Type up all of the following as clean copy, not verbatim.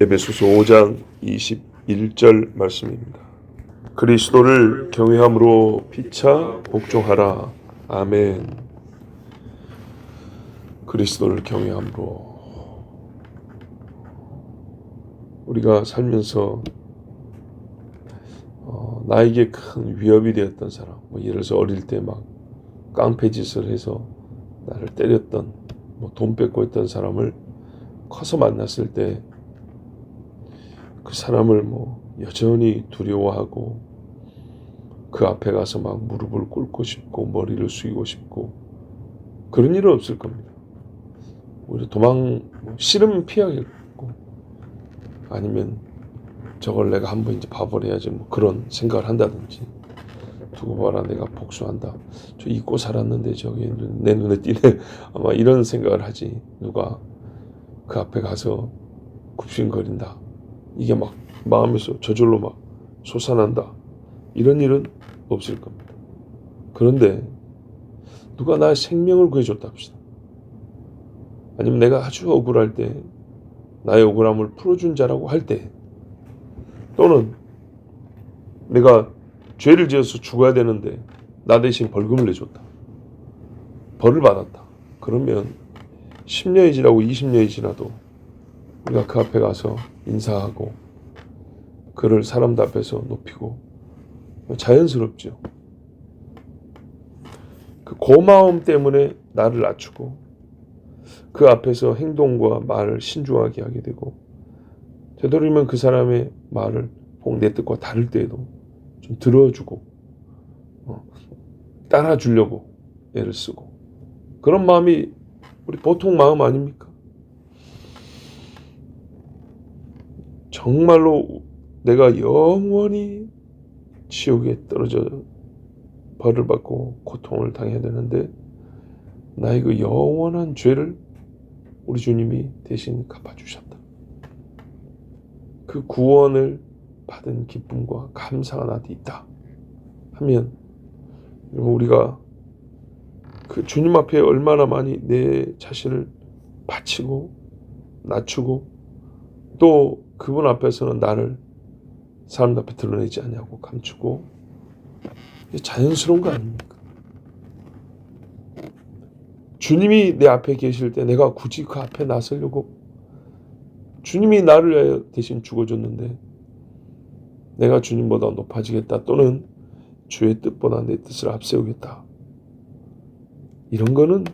에베소서 5장 21절 말씀입니다. 그리스도를 경외함으로 피차 복종하라. 아멘. 그리스도를 경외함으로 우리가 살면서 나에게 큰 위협이 되었던 사람, 예를 들어서 어릴 때 막 깡패짓을 해서 나를 때렸던, 돈 뺏고 했던 사람을 커서 만났을 때 그 사람을 여전히 두려워하고 그 앞에 가서 막 무릎을 꿇고 싶고 머리를 숙이고 싶고 그런 일은 없을 겁니다. 오히려 싫으면 피하겠고 아니면 저걸 내가 한번 이제 봐버려야지 그런 생각을 한다든지, 두고 봐라 내가 복수한다, 저 잊고 살았는데 저게 내 눈에 띄네, 아마 이런 생각을 하지. 누가 그 앞에 가서 굽신거린다, 이게 막 마음에서 저절로 막 솟아난다, 이런 일은 없을 겁니다. 그런데 누가 나의 생명을 구해줬다 합시다. 아니면 내가 아주 억울할 때 나의 억울함을 풀어준 자라고 할 때, 또는 내가 죄를 지어서 죽어야 되는데 나 대신 벌금을 내줬다, 벌을 받았다. 그러면 10년이 지나고 20년이 지나도 우리가 그 앞에 가서 인사하고 그를 사람들 앞에서 높이고 자연스럽죠. 그 고마움 때문에 나를 낮추고 그 앞에서 행동과 말을 신중하게 하게 되고, 되도록이면 그 사람의 말을 꼭 내 뜻과 다를 때에도 좀 들어주고 따라주려고 애를 쓰고, 그런 마음이 우리 보통 마음 아닙니까? 정말로 내가 영원히 지옥에 떨어져 벌을 받고 고통을 당해야 되는데 나의 그 영원한 죄를 우리 주님이 대신 갚아주셨다. 그 구원을 받은 기쁨과 감사가 나한테 있다 하면, 우리가 그 주님 앞에 얼마나 많이 내 자신을 바치고 낮추고 또 그분 앞에서는 나를 사람들 앞에 드러내지 않냐고 감추고, 자연스러운 거 아닙니까? 주님이 내 앞에 계실 때 내가 굳이 그 앞에 나서려고, 주님이 나를 위하여 대신 죽어줬는데 내가 주님보다 높아지겠다, 또는 주의 뜻보다 내 뜻을 앞세우겠다, 이런 거는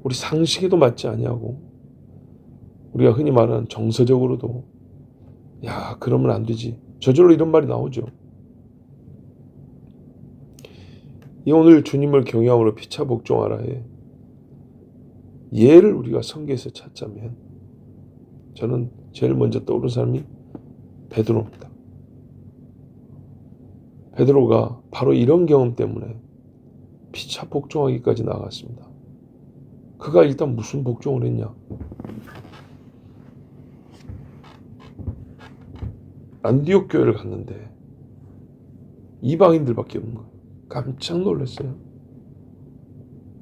우리 상식에도 맞지 아니하고 우리가 흔히 말하는 정서적으로도 야 그러면 안 되지, 저절로 이런 말이 나오죠. 이 오늘 주님을 경외함으로 피차 복종하라에 예를 우리가 성경에서 찾자면 저는 제일 먼저 떠오르는 사람이 베드로입니다. 베드로가 바로 이런 경험 때문에 피차 복종하기까지 나아갔습니다. 그가 일단 무슨 복종을 했냐? 안디옥 교회를 갔는데 이방인들밖에 없는 거예요. 깜짝 놀랐어요.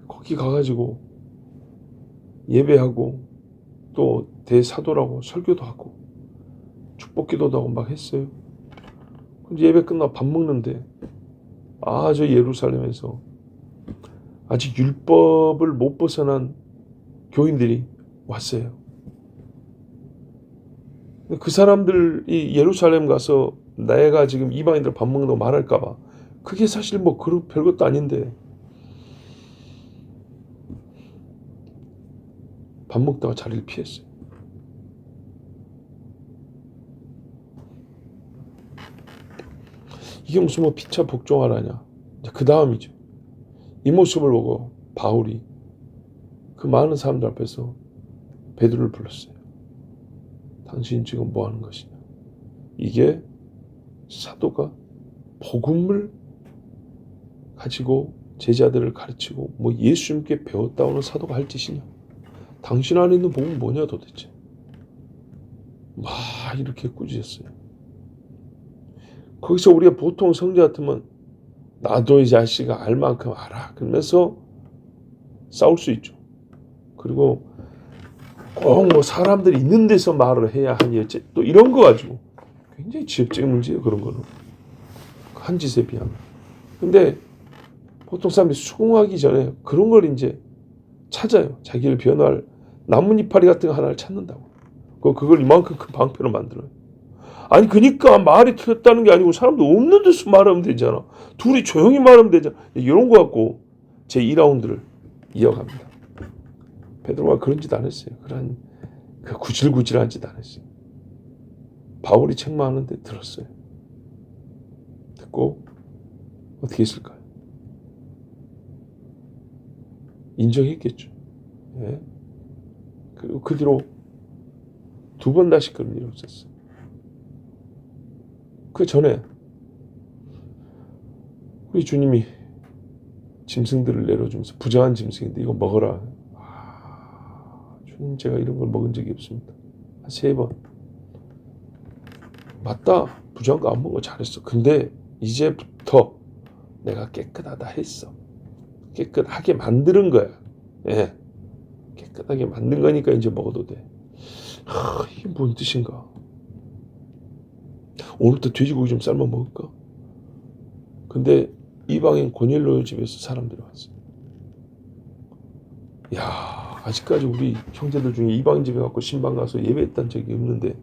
거기 가가지고 예배하고 또 대사도라고 설교도 하고 축복기도도 하고 막 했어요. 근데 예배 끝나고 밥 먹는데 저 예루살렘에서 아직 율법을 못 벗어난 교인들이 왔어요. 그 사람들이 예루살렘 가서 내가 지금 이방인들 밥 먹는다고 말할까 봐, 그게 사실 별것도 아닌데 밥 먹다가 자리를 피했어요. 이게 무슨 피차 복종하라냐. 그 다음이죠. 이 모습을 보고 바울이 그 많은 사람들 앞에서 베드로를 불렀어요. 당신 지금 뭐 하는 것이냐. 이게 사도가 복음을 가지고 제자들을 가르치고 예수님께 배웠다 오는 사도가 할 짓이냐. 당신 안에 있는 복음은 뭐냐 도대체. 막 이렇게 꾸짖었어요. 거기서 우리가 보통 성자 같으면 나도 이 자식아 알 만큼 알아 그러면서 싸울 수 있죠. 그리고 꼭 뭐 사람들이 있는 데서 말을 해야 하니 또 이런 거 가지고 굉장히 지엽적인 문제예요. 그런 거는 한 짓에 비하면. 근데 보통 사람들이 수긍하기 전에 그런 걸 이제 찾아요. 자기를 변화할 나뭇이파리 같은 거 하나를 찾는다고. 그걸 이만큼 큰 방패로 만들어요. 아니 그러니까 말이 틀렸다는 게 아니고 사람도 없는 데서 말하면 되잖아. 둘이 조용히 말하면 되잖아. 이런 거 갖고 제 2라운드를 이어갑니다. 베드로가 그런 짓 안 했어요. 그런 그 구질구질한 짓 안 했어요. 바울이 책망하는데 들었어요. 듣고 어떻게 했을까요? 인정했겠죠. 예. 그리고 그 뒤로 2번 다시 그런 일이 없었어요. 그 전에 우리 주님이 짐승들을 내려주면서 부정한 짐승인데 이거 먹어라. 주님 제가 이런 걸 먹은 적이 없습니다. 한 3번. 맞다. 부정한 거 안 먹은 거 잘했어. 근데 이제부터 내가 깨끗하다 했어. 깨끗하게 만드는 거야. 예. 깨끗하게 만든 거니까 이제 먹어도 돼. 이게 뭔 뜻인가? 오늘부터 돼지고기 좀 삶아 먹을까? 근데 이방인 고넬료 집에서 사람들이 왔어요. 야, 아직까지 우리 형제들 중에 이방인 집에 가고 신방 가서 예배했던 적이 없는데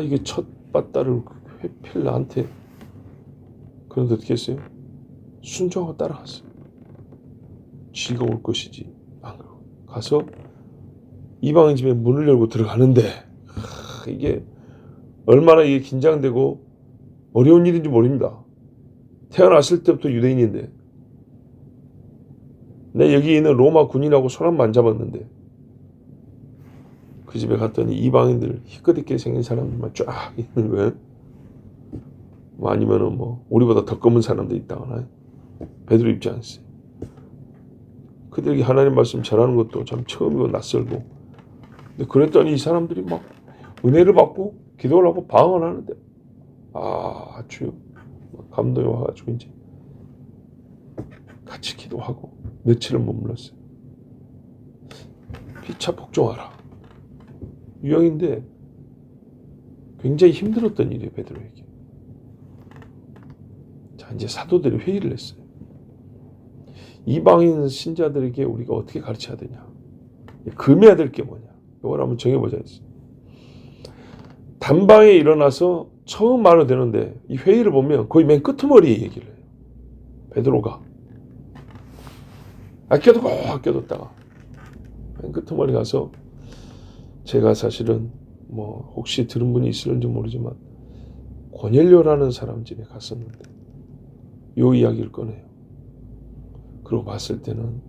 이게 첫 밭딸을 회필 나한테. 그런데 어떻게 했어요? 순종하고 따라갔어요. 쥐가 올 것이지. 안 그러고 가서 이방인 집에 문을 열고 들어가는데 이게 얼마나 이게 긴장되고 어려운 일인지 모릅니다. 태어났을 때부터 유대인인데 내 여기 있는 로마 군인하고 손 한 번 안 잡았는데 그 집에 갔더니 이방인들 희끗희끗 생긴 사람들만 쫙 있는 거예요. 뭐 아니면은 뭐 우리보다 더 검은 사람도 있다거나. 베드로 입장에서 그들에게 하나님 말씀 전하는 것도 참 처음이고 낯설고. 근데 그랬더니 이 사람들이 막 은혜를 받고 기도를 하고 방언을 하는데 주여 감동이 와가지고 이제 같이 기도하고 며칠을 머물렀어요. 피차 복종하라. 유형인데 굉장히 힘들었던 일이에요. 베드로에게. 자, 이제 사도들이 회의를 했어요. 이방인 신자들에게 우리가 어떻게 가르쳐야 되냐. 금해야 될 게 뭐냐. 이걸 한번 정해보자 했어요. 단방에 일어나서 처음 말을 되는데 이 회의를 보면 거의 맨 끄트머리에 얘기를 해요. 베드로가 아껴뒀다가 맨 끄트머리 가서 제가 사실은 뭐 혹시 들은 분이 있을지 모르지만 고넬료라는 사람 집에 갔었는데 요 이야기를 꺼내요. 그러고 봤을 때는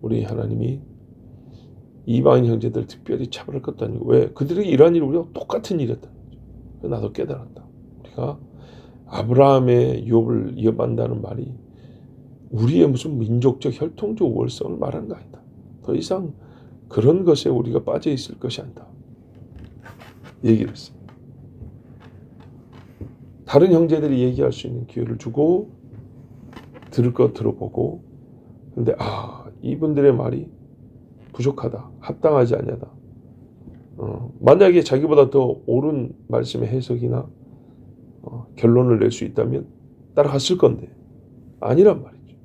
우리 하나님이 이방인 형제들 특별히 차별할 것도 아니고 왜 그들에게 이러한 일이 우리가 똑같은 일이었다는 거죠. 나도 깨달았다. 우리가 아브라함의 유업을 이어받는다는 말이 우리의 무슨 민족적 혈통적 우월성을 말하는 거 아니다. 더 이상 그런 것에 우리가 빠져 있을 것이 아니다. 얘기를 했어요. 다른 형제들이 얘기할 수 있는 기회를 주고 들을 것 들어보고 근데 이분들의 말이 부족하다. 합당하지 않냐다. 만약에 자기보다 더 옳은 말씀의 해석이나 결론을 낼 수 있다면 따라갔을 건데 아니란 말이죠.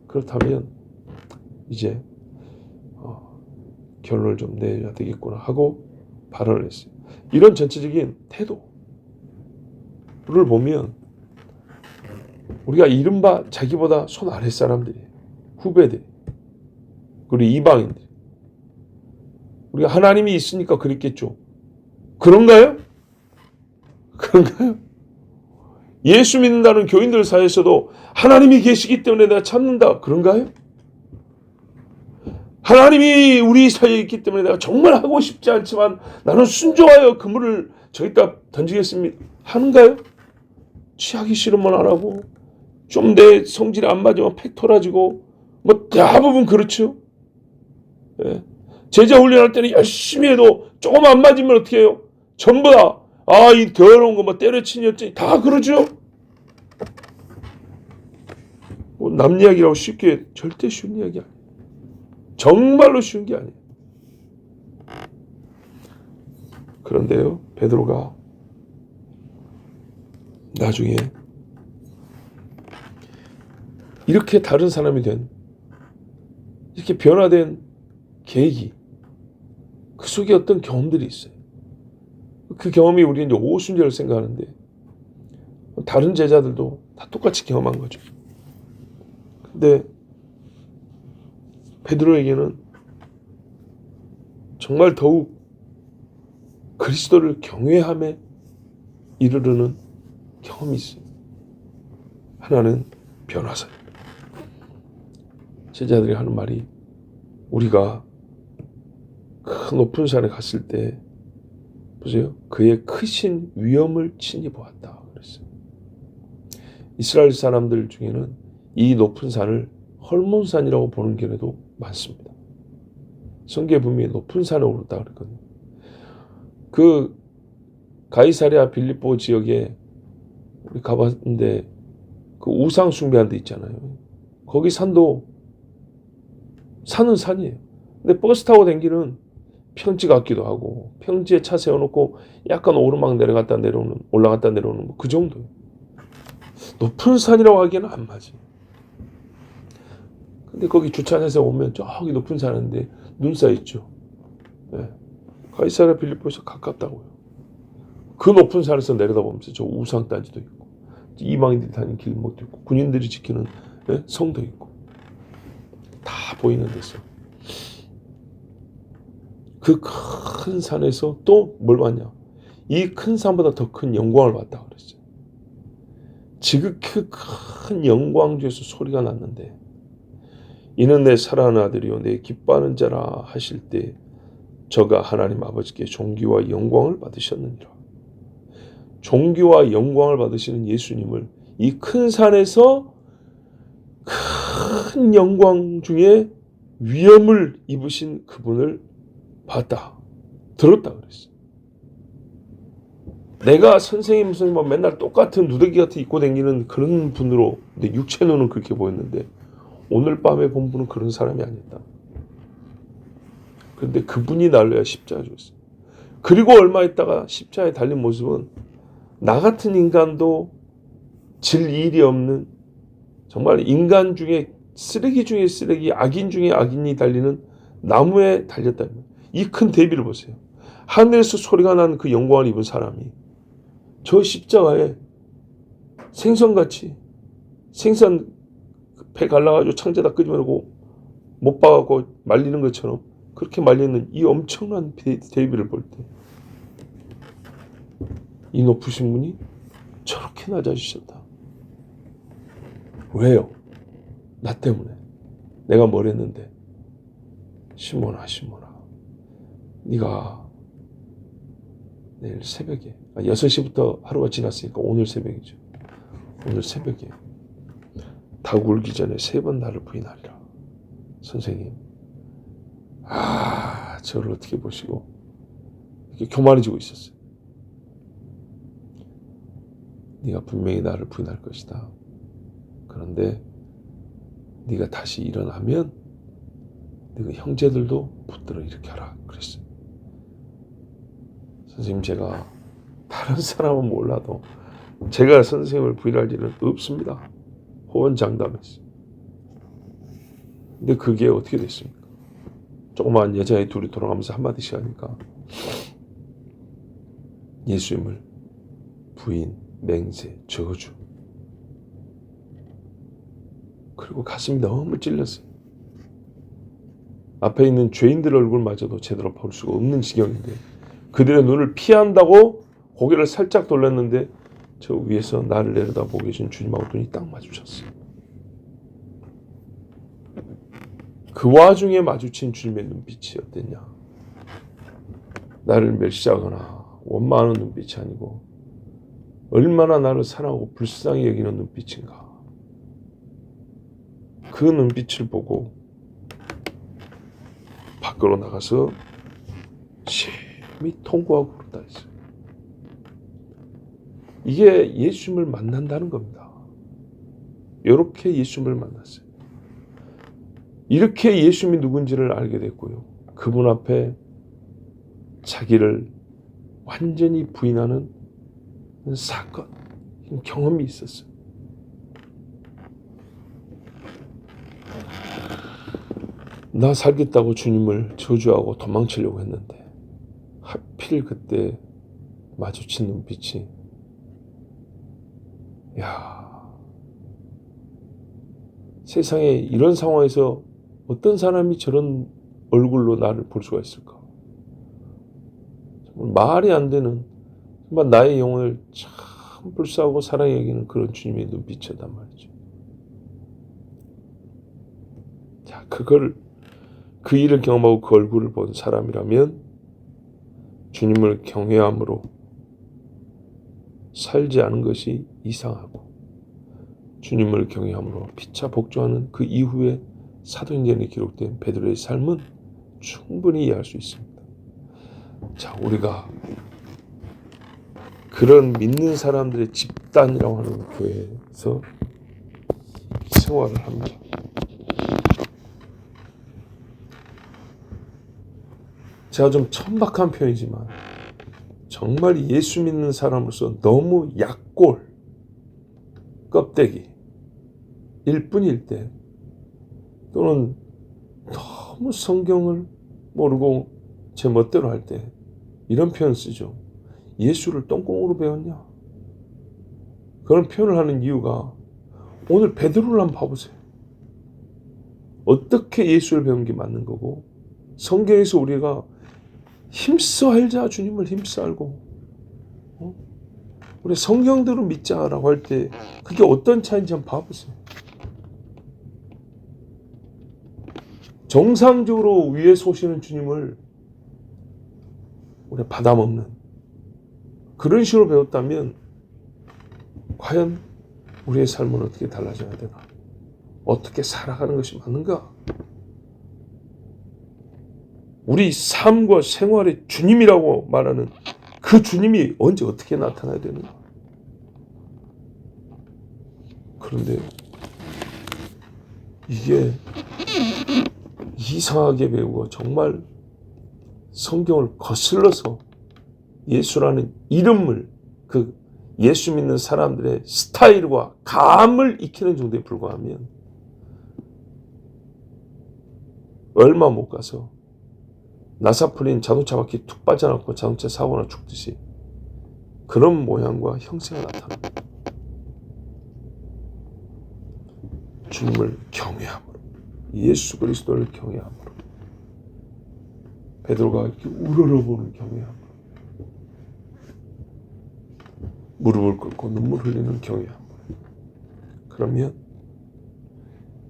그렇다면 이제 결론을 좀 내야 되겠구나 하고 발언을 했어요. 이런 전체적인 태도를 보면 우리가 이른바 자기보다 손 아래 사람들이에요. 후배들 그리고 이방인들. 우리가 하나님이 있으니까 그랬겠죠. 그런가요? 그런가요? 예수 믿는다는 교인들 사이에서도 하나님이 계시기 때문에 내가 찾는다. 그런가요? 하나님이 우리 사이에 있기 때문에 내가 정말 하고 싶지 않지만 나는 순종하여 그물을 저기다 던지겠습니다. 하는가요? 취하기 싫으면 안 하고 좀 내 성질이 안 맞으면 팩 토라지고 뭐 대부분 그렇죠. 예. 제자 훈련할 때는 열심히 해도 조금 안 맞으면 어떻게 해요? 전부 다 이 더러운 거 뭐 때려치니 어쩌니 다 그러죠. 뭐 남 이야기라고 쉽게 절대 쉬운 이야기 아니에요. 정말로 쉬운 게 아니에요. 그런데요, 베드로가 나중에 이렇게 다른 사람이 된, 이렇게 변화된 계기, 그 속에 어떤 경험들이 있어요. 그 경험이 우리 이제 오순절을 생각하는데 다른 제자들도 다 똑같이 경험한 거죠. 근데 베드로에게는 정말 더욱 그리스도를 경외함에 이르르는 경험이 있어요. 하나는 변화사입니다. 제자들이 하는 말이, 우리가 그 높은 산에 갔을 때 보세요, 그의 크신 위엄을 친히 보았다 그랬어요. 이스라엘 사람들 중에는 이 높은 산을 헐몬산이라고 보는 견해도 많습니다. 성경에 분명히 높은 산에 오르다 그랬거든요. 그 가이사랴 빌립보 지역에 우리 가봤는데 그 우상 숭배하는 데 있잖아요. 거기 산도 산은 산이에요. 근데 버스 타고 다니기는 평지 같기도 하고, 평지에 차 세워놓고 약간 오르막 내려갔다 내려오는, 올라갔다 내려오는 뭐 그 정도예요. 높은 산이라고 하기에는 안 맞아요. 근데 거기 주차해서 오면 저기 높은 산인데 눈 쌓여있죠. 네. 가이사랴 빌립보에서 가깝다고요. 그 높은 산에서 내려다보면서 저 우상 단지도 있고, 이방인들이 다니는 길목도 있고, 군인들이 지키는 성도 있고, 다 보이는 데서 그 큰 산에서 또 뭘 봤냐? 이 큰 산보다 더 큰 영광을 봤다 그랬어요. 지극히 큰 영광 중에서 소리가 났는데, 이는 내 사랑하는 아들이요 내 기뻐하는 자라 하실 때 저가 하나님 아버지께 존귀와 영광을 받으셨느니라. 존귀와 영광을 받으시는 예수님을 이 큰 산에서 큰 영광 중에 위엄을 입으신 그분을 봤다, 들었다 그랬어요. 내가 선생님 무슨 뭐 맨날 똑같은 누더기 같은 입고 다니는 그런 분으로 내 육체 눈은 그렇게 보였는데 오늘 밤에 본 분은 그런 사람이 아니었다. 그런데 그분이 나를 위해 십자가 줬어요. 그리고 얼마 있다가 십자가에 달린 모습은 나 같은 인간도 질 일이 없는, 정말 인간 중에 쓰레기 중에 쓰레기, 악인 중에 악인이 달리는 나무에 달렸다. 이 큰 대비를 보세요. 하늘에서 소리가 난 그 영광을 입은 사람이 저 십자가에 생선같이, 생선 배 갈라가지고 창자다 끄집어내고 못 박아갖고 말리는 것처럼 그렇게 말리는 이 엄청난 대비를 볼 때 이 높으신 분이 저렇게 낮아지셨다. 왜요? 나 때문에. 내가 뭘 했는데? 시몬아, 네가 내일 새벽에, 6시부터 하루가 지났으니까 오늘 새벽이죠. 오늘 새벽에 닭 울기 전에 3번 나를 부인하리라. 선생님, 저를 어떻게 보시고 이렇게 교만해지고 있었어요. 네가 분명히 나를 부인할 것이다. 그런데 네가 다시 일어나면 네가 형제들도 붙들어 일으켜라 그랬어요. 선생님, 제가 다른 사람은 몰라도 제가 선생님을 부인할 일은 없습니다. 호언장담했어요. 근데 그게 어떻게 됐습니까? 조그마한 여자애 둘이 돌아가면서 한마디씩 하니까 예수님을 부인, 맹세, 저주, 그리고 가슴이 너무 찔렸어요. 앞에 있는 죄인들 얼굴마저도 제대로 볼 수가 없는 지경인데 그들의 눈을 피한다고 고개를 살짝 돌렸는데 저 위에서 나를 내려다보고 계신 주님하고 눈이 딱 마주쳤어요. 그 와중에 마주친 주님의 눈빛이 어땠냐? 나를 멸시하거나 원망하는 눈빛이 아니고 얼마나 나를 사랑하고 불쌍히 여기는 눈빛인가. 그 눈빛을 보고 밖으로 나가서 심히 통곡하고 그러다 했어요. 이게 예수님을 만난다는 겁니다. 이렇게 예수님을 만났어요. 이렇게 예수님이 누군지를 알게 됐고요. 그분 앞에 자기를 완전히 부인하는 사건, 경험이 있었어요. 나 살겠다고 주님을 저주하고 도망치려고 했는데 하필 그때 마주친 눈빛이, 세상에 이런 상황에서 어떤 사람이 저런 얼굴로 나를 볼 수가 있을까? 정말 말이 안 되는, 정말 나의 영혼을 참 불쌍하고 사랑해 여기는 그런 주님의 눈빛이었단 말이죠. 자, 그 일을 경험하고 그 얼굴을 본 사람이라면 주님을 경외함으로 살지 않은 것이 이상하고, 주님을 경외함으로 피차 복종하는 그 이후에 사도행전에 기록된 베드로의 삶은 충분히 이해할 수 있습니다. 자, 우리가 그런 믿는 사람들의 집단이라고 하는 교회에서 생활을 합니다. 제가 좀 천박한 표현이지만 정말 예수 믿는 사람으로서 너무 약골, 껍데기 일뿐일 때, 또는 너무 성경을 모르고 제 멋대로 할 때 이런 표현 쓰죠. 예수를 똥공으로 배웠냐? 그런 표현을 하는 이유가, 오늘 베드로를 한번 봐보세요. 어떻게 예수를 배운 게 맞는 거고, 성경에서 우리가 힘써 알자, 주님을 힘써 알고, 우리 성경대로 믿자라고 할 때 그게 어떤 차이인지 한번 봐보세요. 정상적으로 위에서 오시는 주님을 우리 받아먹는 그런 식으로 배웠다면 과연 우리의 삶은 어떻게 달라져야 되나? 어떻게 살아가는 것이 맞는가? 우리 삶과 생활의 주님이라고 말하는 그 주님이 언제 어떻게 나타나야 되는가? 그런데 이게 이상하게 배우고 정말 성경을 거슬러서 예수라는 이름을, 그 예수 믿는 사람들의 스타일과 감을 익히는 정도에 불과하면 얼마 못 가서 나사풀린 자동차 바퀴 툭 빠져나고 자동차 사고나 죽듯이 그런 모양과 형세가 나타납니다. 주님을 경외함으로, 예수 그리스도를 경외함으로, 베드로가 이렇게 우러러보는 경외함으로, 무릎을 꿇고 눈물 흘리는 경외함으로, 그러면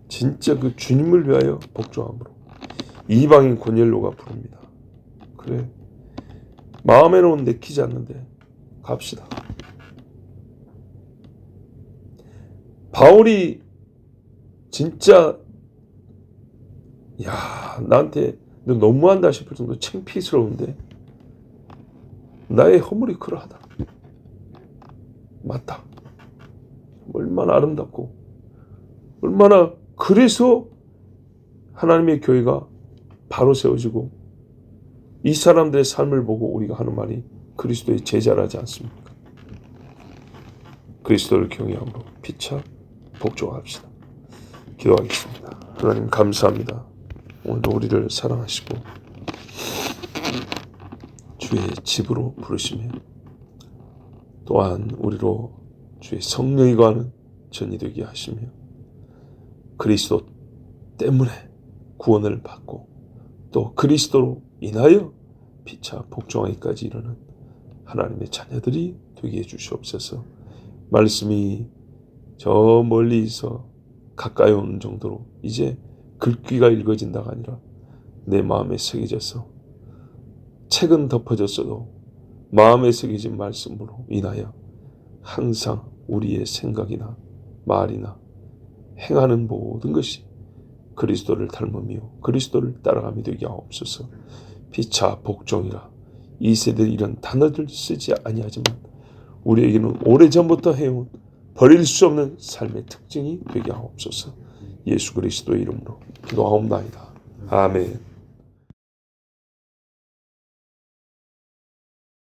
진짜 그 주님을 위하여 복종함으로 이방인 고넬료가 부릅니다. 그래, 마음에는 내키지 않는데 갑시다. 바울이 진짜 나한테 너 너무한다 싶을 정도로 창피스러운데 나의 허물이 그러하다. 맞다. 얼마나 아름답고, 얼마나, 그래서 하나님의 교회가 바로 세워지고 이 사람들의 삶을 보고 우리가 하는 말이 그리스도의 제자라지 않습니까? 그리스도를 경외함으로 피차 복종합시다. 기도하겠습니다. 하나님 감사합니다. 오늘도 우리를 사랑하시고 주의 집으로 부르시며 또한 우리로 주의 성령이 거하는 전이 되게 하시며 그리스도 때문에 구원을 받고 또 그리스도로 인하여 피차 복종하기까지 이르는 하나님의 자녀들이 되게 해주시옵소서. 말씀이 저 멀리서 가까이 오는 정도로 이제 글귀가 읽어진다가 아니라 내 마음에 새겨져서 책은 덮어졌어도 마음에 새겨진 말씀으로 인하여 항상 우리의 생각이나 말이나 행하는 모든 것이 그리스도를 닮으며 그리스도를 따라가며 되게 하옵소서. 피차 복종이라 이 세대 이런 단어들 쓰지 아니하지만 우리에게는 오래전부터 해온 버릴 수 없는 삶의 특징이 되게 하옵소서. 예수 그리스도의 이름으로 기도하옵나이다. 아멘.